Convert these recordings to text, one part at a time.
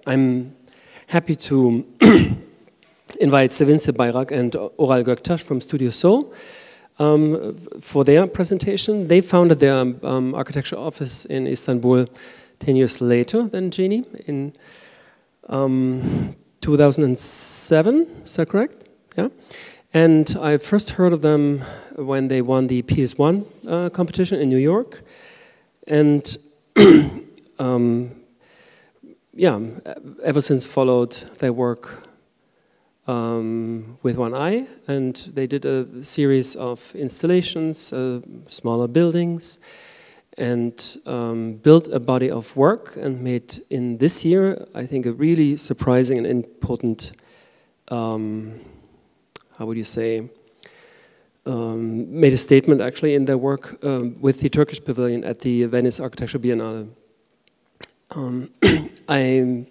I'm happy to invite Sevinci Bayrak and Oral Göktaş from Studio Soul for their presentation. They founded their architecture office in Istanbul 10 years later than Genie, in 2007, is that correct? Yeah. And I first heard of them when they won the PS1 competition in New York. And yeah, ever since followed their work with one eye, and they did a series of installations, smaller buildings, and built a body of work and made in this year, I think, a really surprising and important, how would you say, made a statement actually in their work with the Turkish pavilion at the Venice Architecture Biennale. I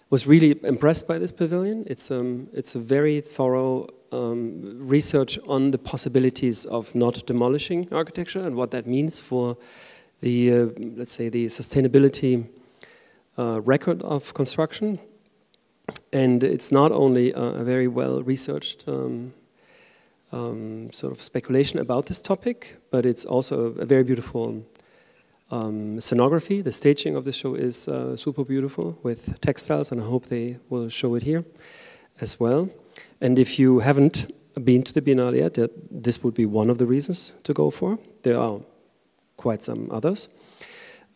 was really impressed by this pavilion. It's a very thorough research on the possibilities of not demolishing architecture and what that means for the, let's say, the sustainability record of construction. And it's not only a very well researched sort of speculation about this topic, but it's also a very beautiful scenography. The staging of the show is super beautiful with textiles, and I hope they will show it here as well. And if you haven't been to the Biennale yet, this would be one of the reasons to go for. There are quite some others.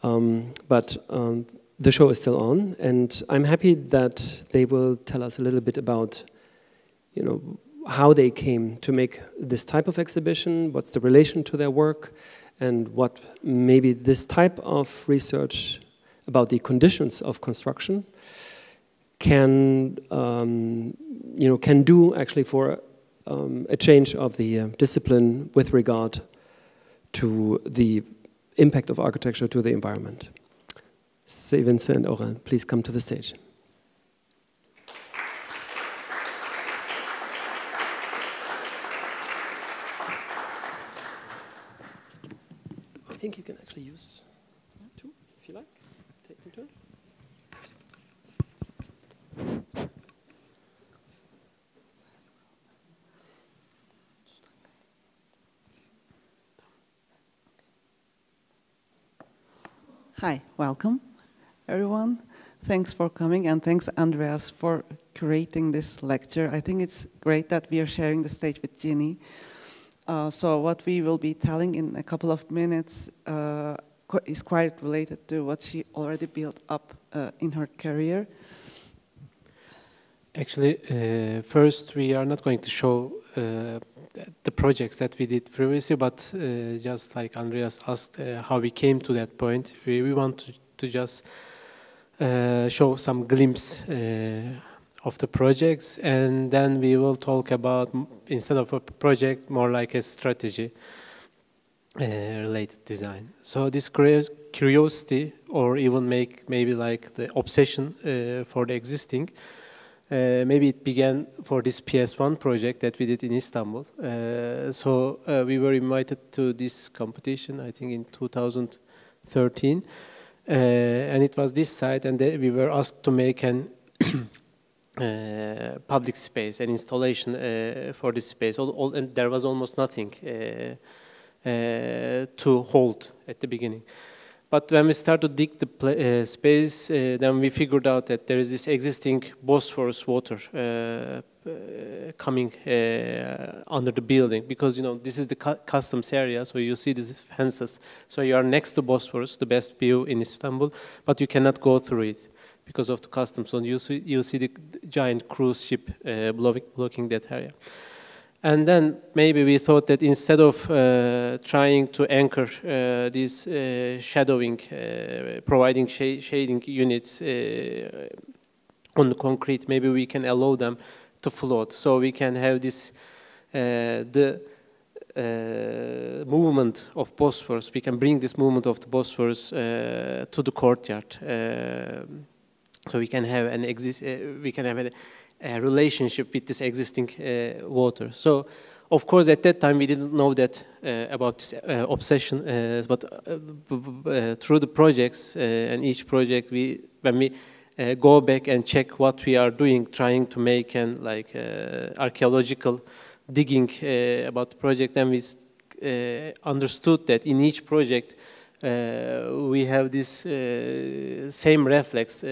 But the show is still on, and I'm happy that they will tell us a little bit about, you know, how they came to make this type of exhibition, what's the relation to their work, and what maybe this type of research about the conditions of construction can, you know, can do actually for a change of the discipline with regard to the impact of architecture to the environment. Sevinci and Oral, please come to the stage. I think you can actually use two, if you like. Take them turns. Hi, welcome everyone. Thanks for coming, and thanks Andreas for curating this lecture. I think it's great that we are sharing the stage with Genie. So what we will be telling in a couple of minutes is quite related to what she already built up in her career. Actually, first we are not going to show the projects that we did previously, but just like Andreas asked how we came to that point, we want to just show some glimpse of the projects, and then we will talk about, instead of a project, more like a strategy related design. So this curiosity, or even maybe like the obsession for the existing, maybe it began for this PS1 project that we did in Istanbul. So we were invited to this competition, I think in 2013, and it was this site, and we were asked to make an public space, an installation for this space, and there was almost nothing to hold at the beginning. But when we started to dig the space, then we figured out that there is this existing Bosphorus water coming under the building, because, you know, this is the customs area, so you see these fences. So you are next to Bosphorus, the best view in Istanbul, but you cannot go through it because of the customs. So you see the giant cruise ship blocking that area. And then maybe we thought that instead of trying to anchor these shadowing, providing shading units on the concrete, maybe we can allow them to float. So we can have this, the movement of Bosphorus. We can bring this movement of the Bosphorus to the courtyard. So we can have a relationship with this existing water. So, of course, at that time we didn't know that about this obsession, but through the projects and each project, when we go back and check what we are doing, trying to make an archaeological digging about the project, and we understood that in each project we have this same reflex,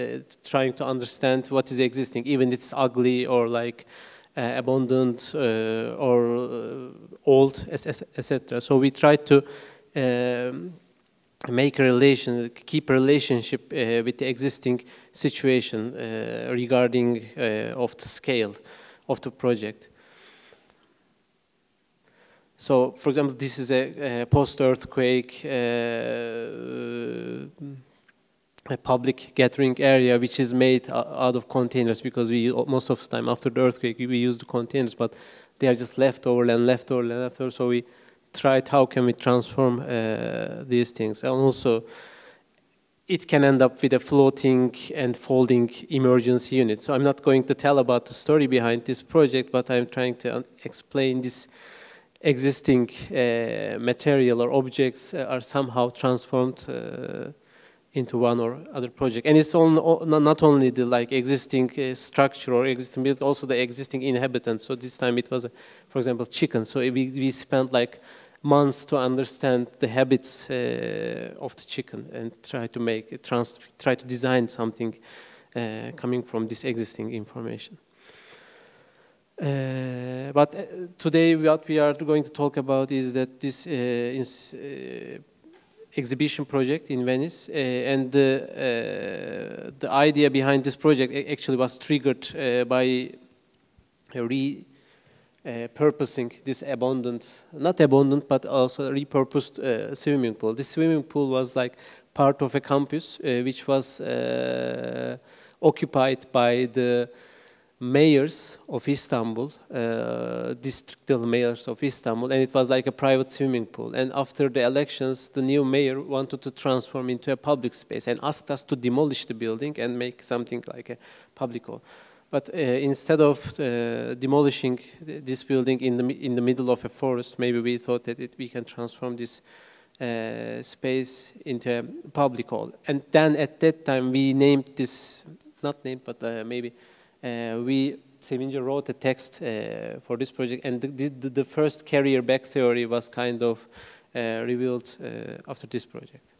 trying to understand what is existing, even it's ugly or like abandoned or old, etc. So we try to make a relation, keep a relationship with the existing situation regarding of the scale of the project. So, for example, this is a post-earthquake a public gathering area which is made out of containers, because we most of the time after the earthquake we use the containers, but they are just leftover and leftover and leftover. So we tried how can we transform these things, and also it can end up with a floating and folding emergency unit. So I'm not going to tell about the story behind this project, but I'm trying to explain this existing material or objects are somehow transformed into one or other project. And it's not only the existing structure or existing build, also the existing inhabitants. So this time it was, for example, chicken. So we spent like months to understand the habits of the chicken and try to make try to design something coming from this existing information. But today what we are going to talk about is that this exhibition project in Venice, and the idea behind this project actually was triggered by repurposing this not abandoned, but also repurposed swimming pool. This swimming pool was like part of a campus which was occupied by the mayors of Istanbul, districtal mayors of Istanbul, and it was like a private swimming pool. And after the elections, the new mayor wanted to transform into a public space and asked us to demolish the building and make something like a public hall. But instead of demolishing this building in the middle of a forest, maybe we thought that we can transform this space into a public hall. And then at that time we named this, not named, but maybe Sevinci wrote a text for this project, and the first carrier back theory was kind of revealed after this project.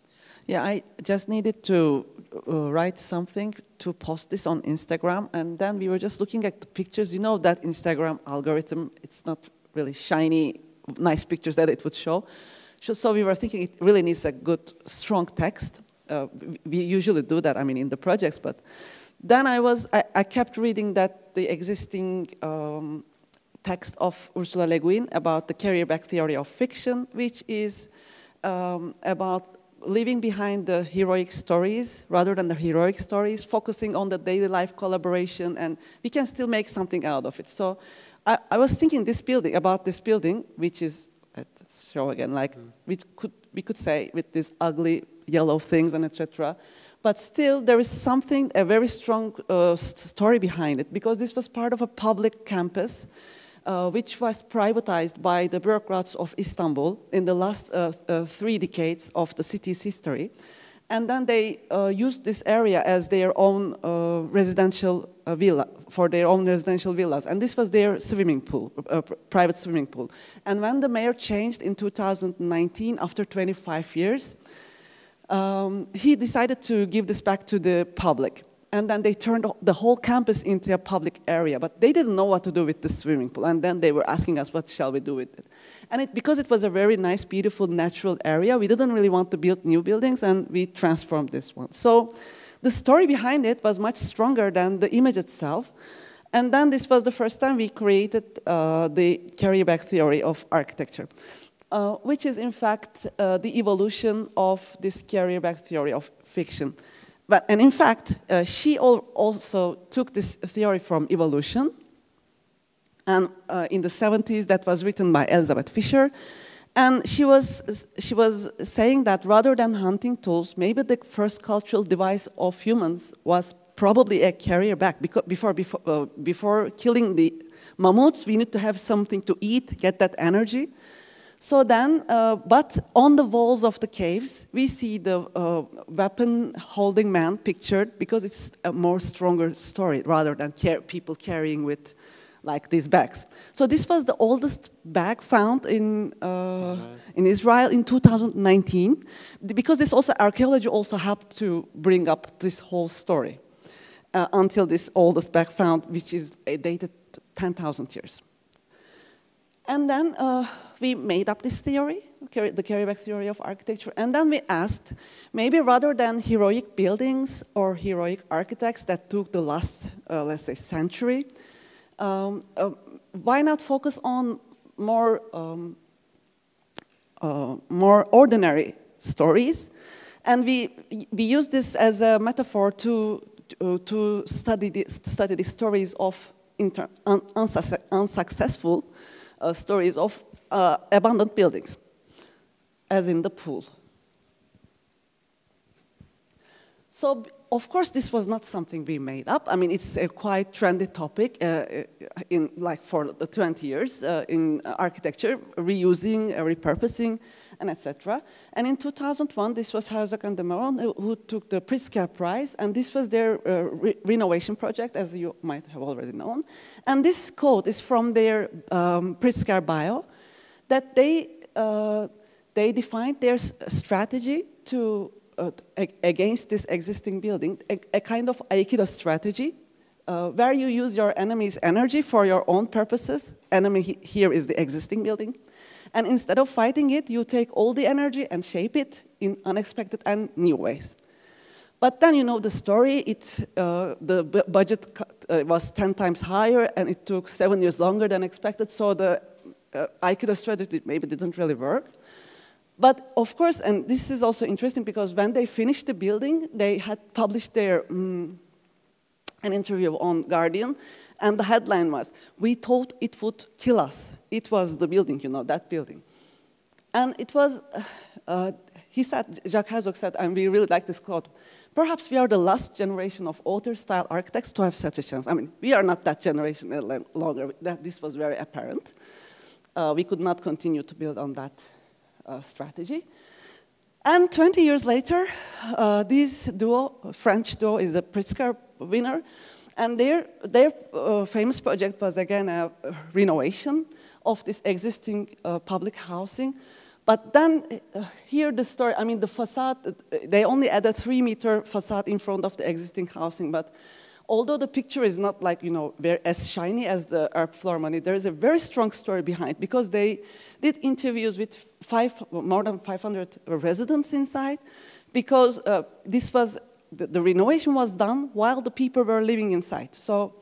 Yeah, I just needed to write something to post this on Instagram, and then we were just looking at the pictures. You know that Instagram algorithm, it's not really shiny, nice pictures that it would show. So we were thinking it really needs a good, strong text. We usually do that, I mean, in the projects, but then I kept reading that the existing text of Ursula Le Guin about the carrier back theory of fiction, which is about leaving behind the heroic stories rather than the heroic stories, focusing on the daily life collaboration, and we can still make something out of it. So I was thinking about this building, which is, let's show again, like we could say with these ugly yellow things and etc. But still, there is something, a very strong story behind it, because this was part of a public campus, which was privatized by the bureaucrats of Istanbul in the last 3 decades of the city's history. And then they used this area as their own residential villa, for their own residential villas. And this was their swimming pool, private swimming pool. And when the mayor changed in 2019, after 25 years, he decided to give this back to the public. And then they turned the whole campus into a public area, but they didn't know what to do with the swimming pool. And then they were asking us, what shall we do with it? And because it was a very nice, beautiful, natural area, we didn't really want to build new buildings, and we transformed this one. So the story behind it was much stronger than the image itself. And then this was the first time we created the carrier back theory of architecture, which is in fact the evolution of this carrier back theory of fiction. And in fact, she also took this theory from evolution. And in the 70s, that was written by Elizabeth Fisher. And she was saying that rather than hunting tools, maybe the first cultural device of humans was probably a carrier bag. Before killing the mammoths, we need to have something to eat, get that energy. So then, but on the walls of the caves, we see the weapon-holding man pictured because it's a more stronger story rather than people carrying with like these bags. So this was the oldest bag found in Israel in 2019, because this also archaeology also helped to bring up this whole story until this oldest bag found, which is dated 10,000 years. And then we made up this theory, the carryback theory of architecture, and then we asked, maybe rather than heroic buildings or heroic architects that took the last, let's say, century, why not focus on more ordinary stories? And we use this as a metaphor to study the stories of unsuccessful stories of abandoned buildings, as in the pool. So, of course, this was not something we made up. I mean, it's a quite trendy topic for the 20 years in architecture, reusing, repurposing, and etc. And in 2001, this was Herzog and de Meuron who took the Pritzker Prize, and this was their renovation project, as you might have already known. And this quote is from their Pritzker bio, that they defined their strategy to against this existing building, a kind of Aikido strategy, where you use your enemy's energy for your own purposes. Enemy here is the existing building. And instead of fighting it, you take all the energy and shape it in unexpected and new ways. But then you know the story, the budget was 10 times higher and it took 7 years longer than expected, so the Aikido strategy maybe didn't really work. But of course, and this is also interesting because when they finished the building, they had published their an interview on Guardian, and the headline was, "We thought it would kill us." It was the building, you know, that building. And it was, he said, Jacques Herzog said, and we really like this quote, "Perhaps we are the last generation of author-style architects to have such a chance." I mean, we are not that generation any longer. This was very apparent. We could not continue to build on that strategy. And 20 years later, this duo, French duo, is a Pritzker winner, and their famous project was again a renovation of this existing public housing. But then here the story, I mean the facade, they only added 3-meter facade in front of the existing housing, but although the picture is not like, you know, as shiny as the Erb-Philharmonie, there is a very strong story behind, because they did interviews with more than 500 residents inside, because the renovation was done while the people were living inside. So,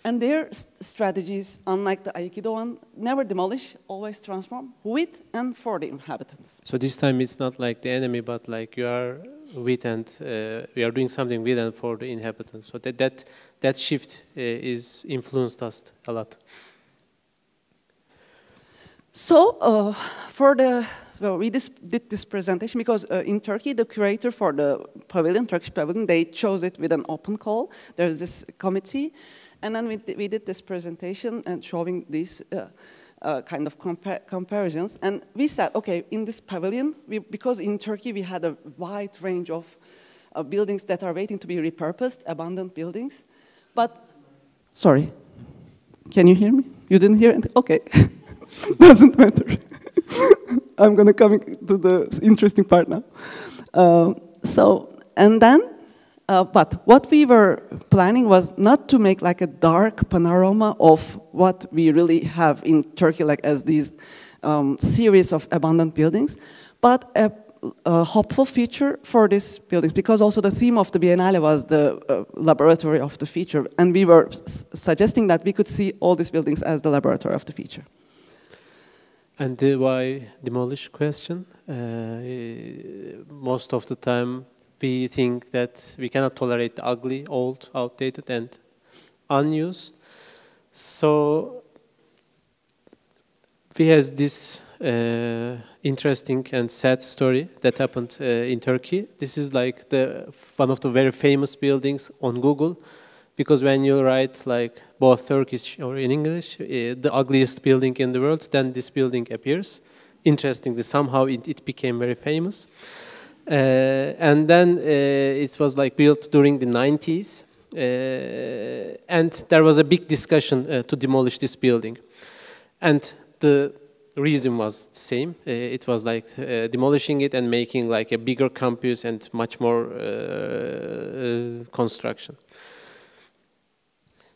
and their strategies, unlike the Aikido one, never demolish, always transform with and for the inhabitants. So this time it's not like the enemy, but like you are with and we are doing something with and for the inhabitants. So that shift is influenced us a lot. So we did this presentation because in Turkey, the curator for the pavilion, Turkish pavilion, they chose it with an open call. There's this committee. And then we did this presentation and showing these kind of comparisons. And we said, okay, in this pavilion, because in Turkey we had a wide range of buildings that are waiting to be repurposed, abandoned buildings. But, sorry, can you hear me? You didn't hear it? Okay, doesn't matter. I'm going to come to the interesting part now. But what we were planning was not to make like a dark panorama of what we really have in Turkey, like as these series of abandoned buildings, but a hopeful future for these buildings, because also the theme of the Biennale was the laboratory of the future, and we were suggesting that we could see all these buildings as the laboratory of the future. And the why demolish question? Most of the time, we think that we cannot tolerate the ugly, old, outdated, and unused. So we have this interesting and sad story that happened in Turkey. This is like one of the very famous buildings on Google, because when you write like both Turkish or in English, the ugliest building in the world, then this building appears. interestingly, somehow it became very famous. And then it was like built during the 90s. And there was a big discussion to demolish this building. And the reason was the same. It was like demolishing it and making like a bigger campus and much more construction.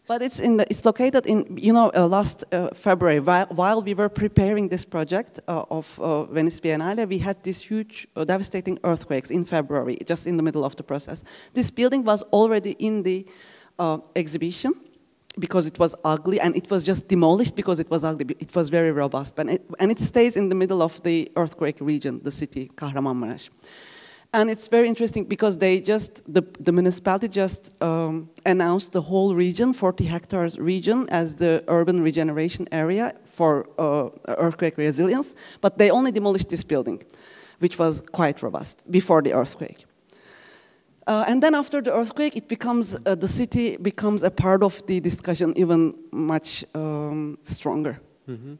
But it's located in, you know, last February, while we were preparing this project of Venice Biennale, we had these huge, devastating earthquakes in February, just in the middle of the process. This building was already in the exhibition because it was ugly, and it was just demolished because it was ugly. It was very robust, and it stays in the middle of the earthquake region, the city, Kahramanmaraş. And it's very interesting because they just, the municipality just announced the whole region, 40 hectares region, as the urban regeneration area for earthquake resilience, but they only demolished this building, which was quite robust before the earthquake. And then after the earthquake, it becomes, the city becomes a part of the discussion even much stronger. Mm-hmm.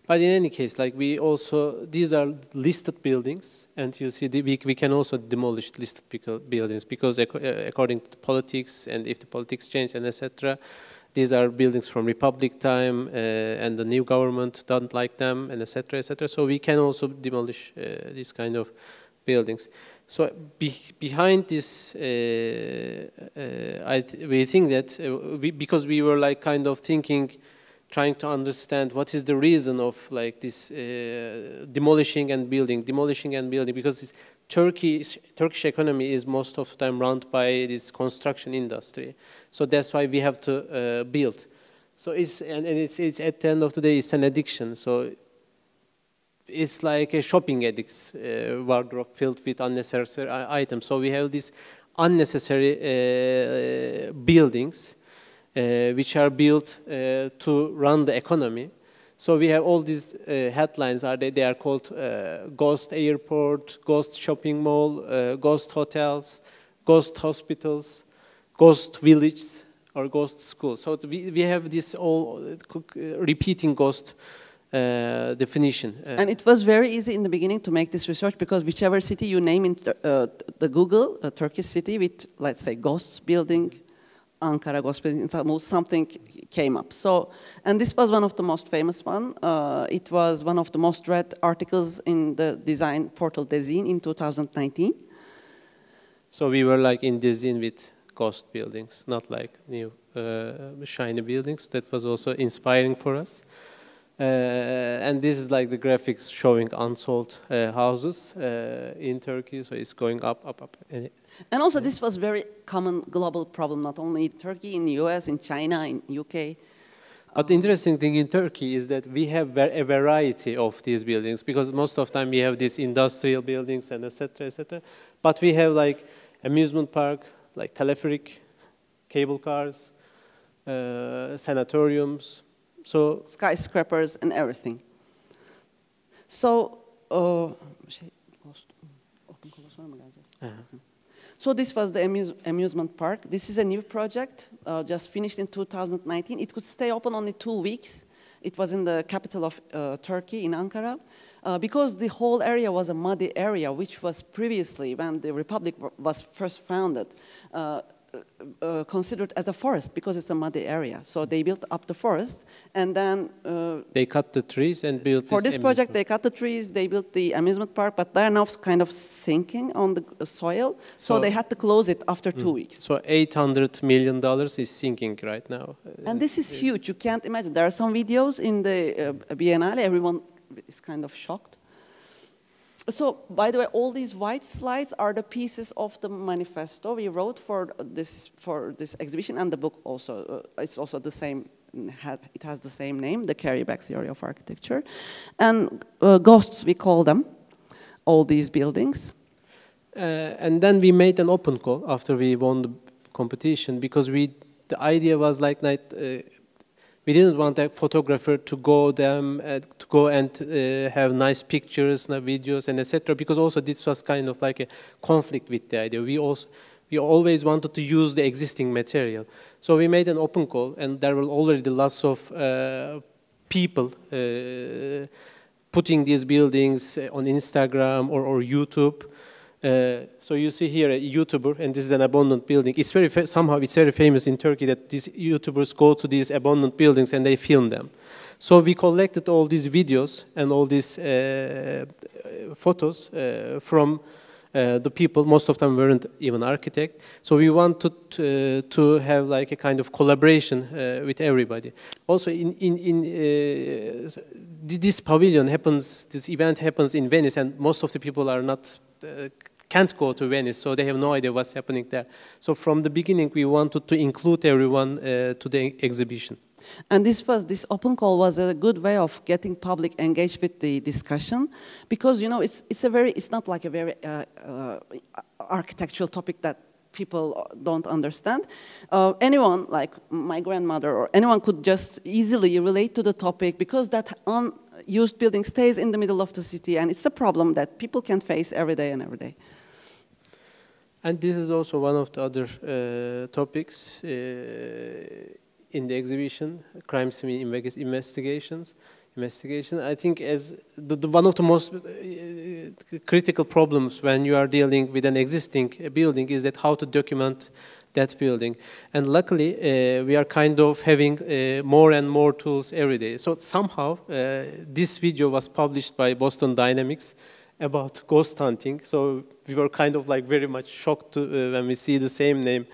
But in any case, like we also, these are listed buildings, and you see we can also demolish listed buildings because according to the politics, and if the politics change and etc., these are buildings from Republic time, and the new government don't like them, and etc., etc. So we can also demolish these kind of buildings. So behind this, we think that because we were like kind of thinking, trying to understand what is the reason of like this demolishing and building, because Turkish economy is most of the time run by this construction industry. So that's why we have to build. So it's at the end of the day, it's an addiction. So it's like a shopping addict's wardrobe filled with unnecessary items. So we have these unnecessary buildings which are built to run the economy. So we have all these headlines. They are called ghost airport, ghost shopping mall, ghost hotels, ghost hospitals, ghost villages, or ghost schools. So we have this all repeating ghost definition. And it was very easy in the beginning to make this research because whichever city you name in the Google, a Turkish city with, let's say, ghosts building, Ankara ghost building, something came up. So, and this was one of the most famous one. It was one of the most read articles in the design portal Dezin in 2019. So we were like in Dezin with ghost buildings, not like new shiny buildings. That was also inspiring for us. And this is like the graphics showing unsold houses in Turkey, so it's going up, up, up. And also this was very common global problem, not only in Turkey, in the US, in China, in UK. But the interesting thing in Turkey is that we have a variety of these buildings, because most of the time we have these industrial buildings and etc., etc. But we have like amusement park, like telepheric, cable cars, sanatoriums, so skyscrapers and everything. So, so this was the amusement park. This is a new project, just finished in 2019. It could stay open only 2 weeks. It was in the capital of Turkey, in Ankara, because the whole area was a muddy area, which was previously, when the Republic was first founded, considered as a forest because it's a muddy area. So they built up the forest, and then they cut the trees and built. For this project, they cut the trees, they built the amusement park, but they're now kind of sinking on the soil, so they had to close it after 2 weeks. So $800 million is sinking right now. And this is huge. You can't imagine. There are some videos in the Biennale. Everyone is kind of shocked. So, by the way, all these white slides are the pieces of the manifesto we wrote for this exhibition, and the book also. It's also the same. It has the same name, the Carryback Theory of Architecture, and ghosts we call them. All these buildings. And then we made an open call after we won the competition, because the idea was like we didn't want a photographer to go and have nice pictures, videos, and etc. Because also this was kind of like a conflict with the idea. We always wanted to use the existing material, so we made an open call, and there were already lots of people putting these buildings on Instagram or YouTube. So you see here a YouTuber, and this is an abandoned building. It's very somehow it's very famous in Turkey that these YouTubers go to these abandoned buildings and they film them. So we collected all these videos and all these photos from the people. Most of them weren't even architects. So we wanted to have like a kind of collaboration with everybody. Also, this pavilion happens, this event happens in Venice, and most of the people are not can't go to Venice, so they have no idea what's happening there. So from the beginning, we wanted to include everyone to the exhibition. And this open call was a good way of getting public engaged with the discussion, because it's not like a very architectural topic that people don't understand. Anyone, like my grandmother or anyone, could just easily relate to the topic, because that unused building stays in the middle of the city, and it's a problem that people can face every day and every day. And this is also one of the other topics in the exhibition, crime scene investigations. I think as one of the most critical problems when you are dealing with an existing building is that how to document that building. And luckily, we are kind of having more and more tools every day. So somehow, this video was published by Boston Dynamics about ghost hunting. So we were kind of like very much shocked when we see the same name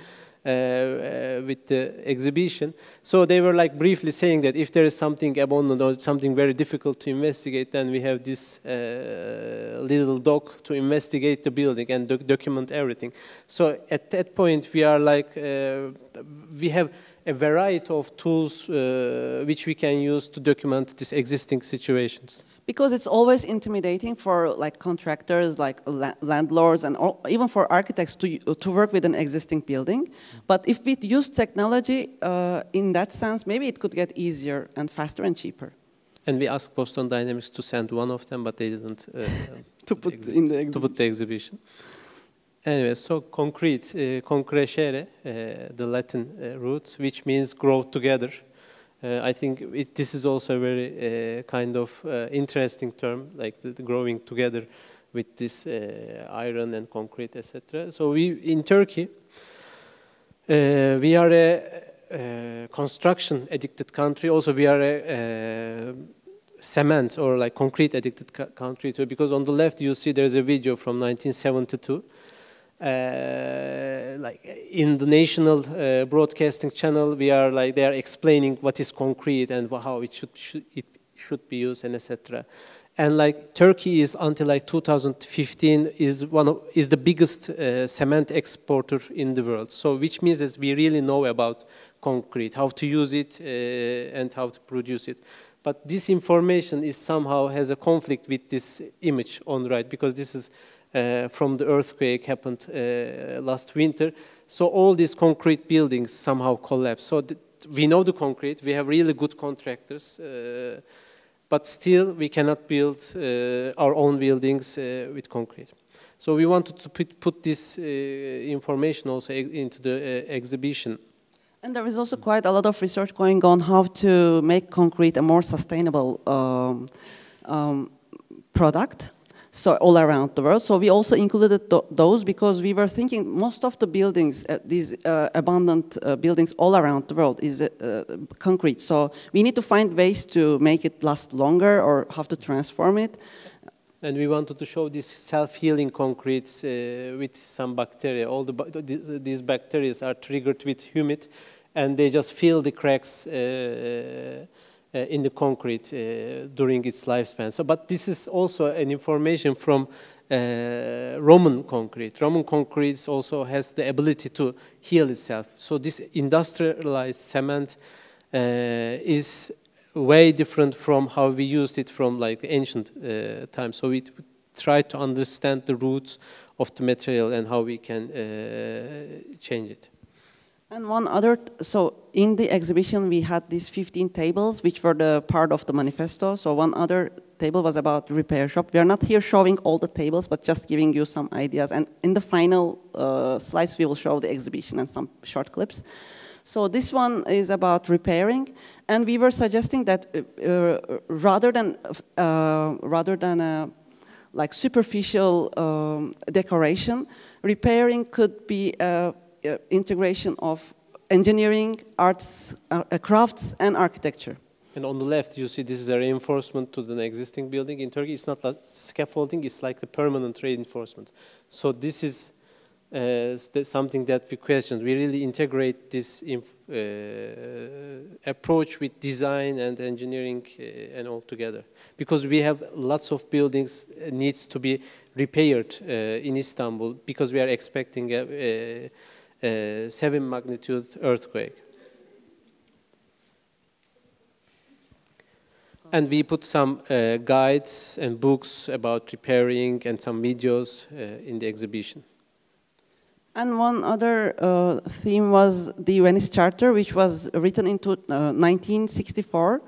with the exhibition. So they were like briefly saying that if there is something abandoned or something very difficult to investigate, then we have this little dog to investigate the building and document everything. So at that point, we are like, we have a variety of tools which we can use to document these existing situations. Because it's always intimidating for like contractors, like landlords, and even for architects to work with an existing building. But if we use technology in that sense, maybe it could get easier and faster and cheaper. And we asked Boston Dynamics to send one of them, but they didn't to put the exhibition. Anyway, so concrete, concrescere, the Latin root, which means grow together. I think this is also a very kind of interesting term, like the growing together with this iron and concrete, etc. So in Turkey, we are a construction addicted country. Also, we are a cement or like concrete addicted country too, because on the left you see there's a video from 1972. Like in the national broadcasting channel, we are like they are explaining what is concrete and how it should be used and etc. And like Turkey is until like 2015 is the biggest cement exporter in the world. So which means that we really know about concrete, how to use it and how to produce it. But this information is somehow has a conflict with this image on the right, because this is from the earthquake happened last winter. So all these concrete buildings somehow collapsed. So we know the concrete, we have really good contractors, but still we cannot build our own buildings with concrete. So we wanted to put this information also into the exhibition. And there is also quite a lot of research going on how to make concrete a more sustainable product. So all around the world. So we also included those because we were thinking most of the buildings, these abandoned buildings all around the world is concrete. So we need to find ways to make it last longer or how to transform it. And we wanted to show these self-healing concretes with some bacteria. All these bacteria are triggered with humid, and they just fill the cracks in the concrete during its lifespan. So, but this is also an information from Roman concrete. Roman concrete also has the ability to heal itself. So this industrialized cement is way different from how we used it from like the ancient times. So we try to understand the roots of the material and how we can change it. And one other, so in the exhibition we had these 15 tables which were the part of the manifesto. So one other table was about repair shop. We are not here showing all the tables, but just giving you some ideas. And in the final slides we will show the exhibition and some short clips. So this one is about repairing, and we were suggesting that rather than like superficial decoration, repairing could be integration of engineering, arts, crafts, and architecture. And on the left, you see this is a reinforcement to the existing building. In Turkey, it's not like scaffolding, it's like the permanent reinforcement. So this is something that we questioned. We really integrate this approach with design and engineering and all together. Because we have lots of buildings needs to be repaired in Istanbul because we are expecting a 7 magnitude earthquake. And we put some guides and books about repairing and some videos in the exhibition. And one other theme was the Venice Charter, which was written into 1964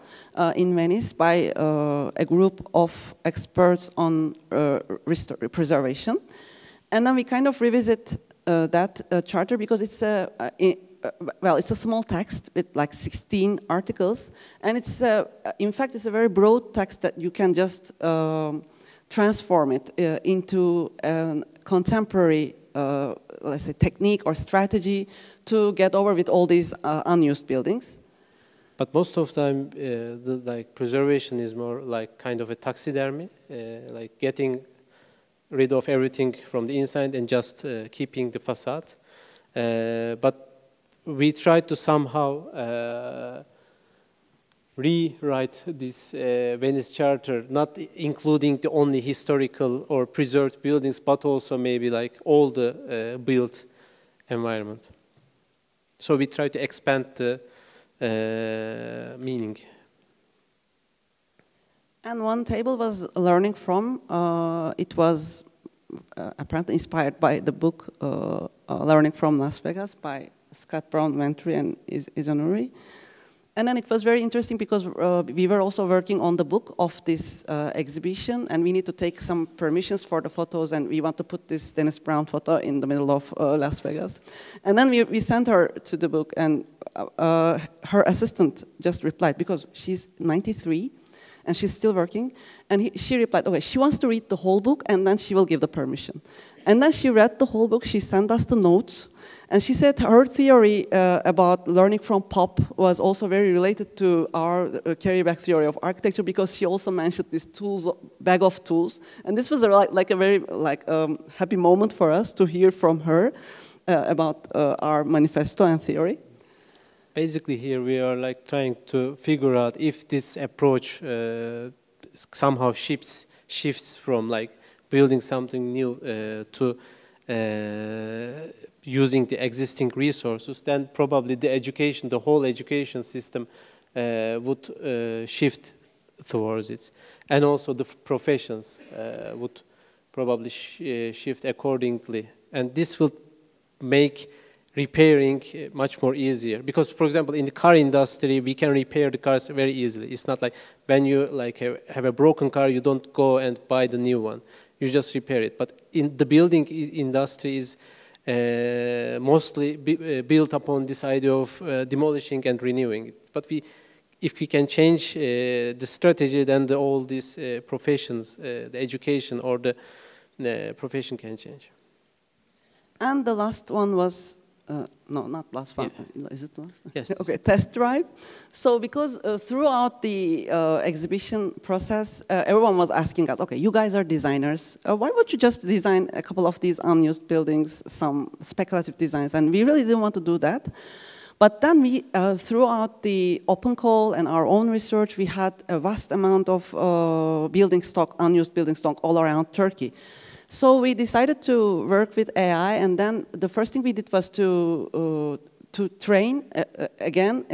in Venice by a group of experts on preservation. And then we kind of revisit that charter because it's it's a small text with like 16 articles, and it's in fact it's a very broad text that you can just transform it into a contemporary, let's say, technique or strategy to get over with all these unused buildings. But most of the time, the preservation is more like kind of a taxidermy, like getting rid of everything from the inside and just keeping the facade. But we tried to somehow rewrite this Venice Charter, not including the only historical or preserved buildings, but also maybe like all the built environment. So we try to expand the meaning. And one table was learning from, it was apparently inspired by the book Learning from Las Vegas by Scott Brown Venturi and Izanuri. And then it was very interesting because we were also working on the book of this exhibition, and we need to take some permissions for the photos, and we want to put this Dennis Brown photo in the middle of Las Vegas. And then we sent her to the book, and her assistant just replied, because she's 93, and she's still working, and she replied, okay, she wants to read the whole book, and then she will give the permission. And then she read the whole book, she sent us the notes, and she said her theory about learning from pop was also very related to our carry-back theory of architecture, because she also mentioned this tools, bag of tools. And this was like a very happy moment for us to hear from her about our manifesto and theory. Basically here we are like trying to figure out if this approach somehow shifts from like building something new to using the existing resources, then probably the education, the whole education system would shift towards it. And also the professions would probably shift accordingly. And this will make repairing much more easier. Because, for example, in the car industry, we can repair the cars very easily. It's not like when you like have a broken car, you don't go and buy the new one. You just repair it. But in the building industry is mostly built upon this idea of demolishing and renewing. But if we can change the strategy, then all these professions, the education or the profession can change. And the last one was, no, not last one. Yeah. Is it the last one? Yes. Okay, test drive. So because throughout the exhibition process, everyone was asking us, okay, you guys are designers. Why would you just design a couple of these unused buildings, some speculative designs? And we really didn't want to do that. But then we, throughout the open call and our own research, we had a vast amount of building stock, unused building stock all around Turkey. So we decided to work with AI, and then the first thing we did was to train again,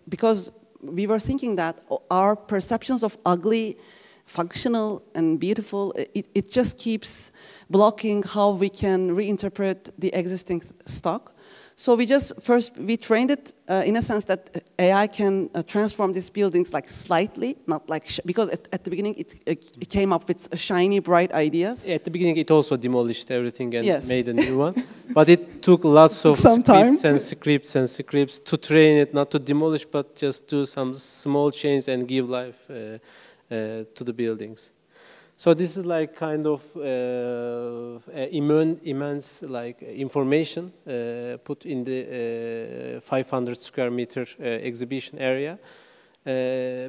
because we were thinking that our perceptions of ugly, functional, and beautiful, it just keeps blocking how we can reinterpret the existing stock. So we trained it in a sense that AI can transform these buildings like slightly, not like, because at the beginning it came up with shiny, bright ideas. At the beginning, it also demolished everything and Yes. made a new one. But it took lots of Some time. scripts to train it, not to demolish, but just do some small changes and give life to the buildings. So this is like kind of immense like information put in the 500 square meter exhibition area.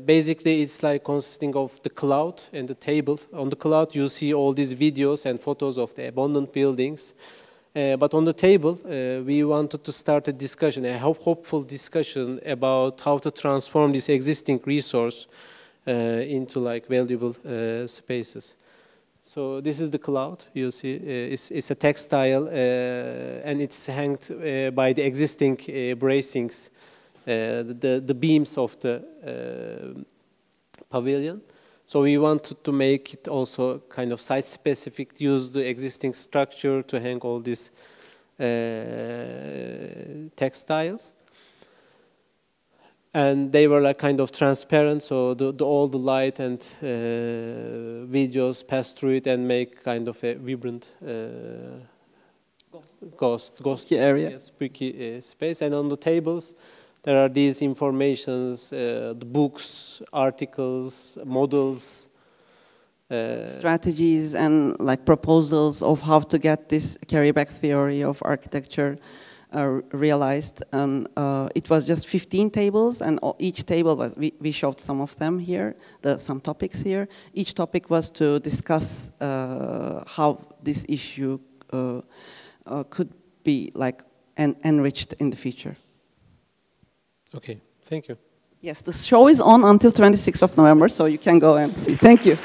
Basically, it's like consisting of the cloud and the table. On the cloud, you see all these videos and photos of the abandoned buildings. But on the table, we wanted to start a discussion, a hopeful discussion about how to transform this existing resource into like valuable spaces. So this is the cloud. You see, it's a textile, and it's hanged by the existing bracings, the beams of the pavilion. So we wanted to make it also kind of site-specific, use the existing structure to hang all these textiles. And they were like kind of transparent, so all the light and videos pass through it and make kind of a vibrant ghost area. Yes, spooky space. And on the tables, there are these informations, the books, articles, models, strategies and like proposals of how to get this carry-back theory of architecture realized. And it was just 15 tables, and each table was, we showed some of them here, some topics here. Each topic was to discuss how this issue could be like enriched in the future. Okay, thank you. Yes, the show is on until 26th of November, so you can go and see. Thank you.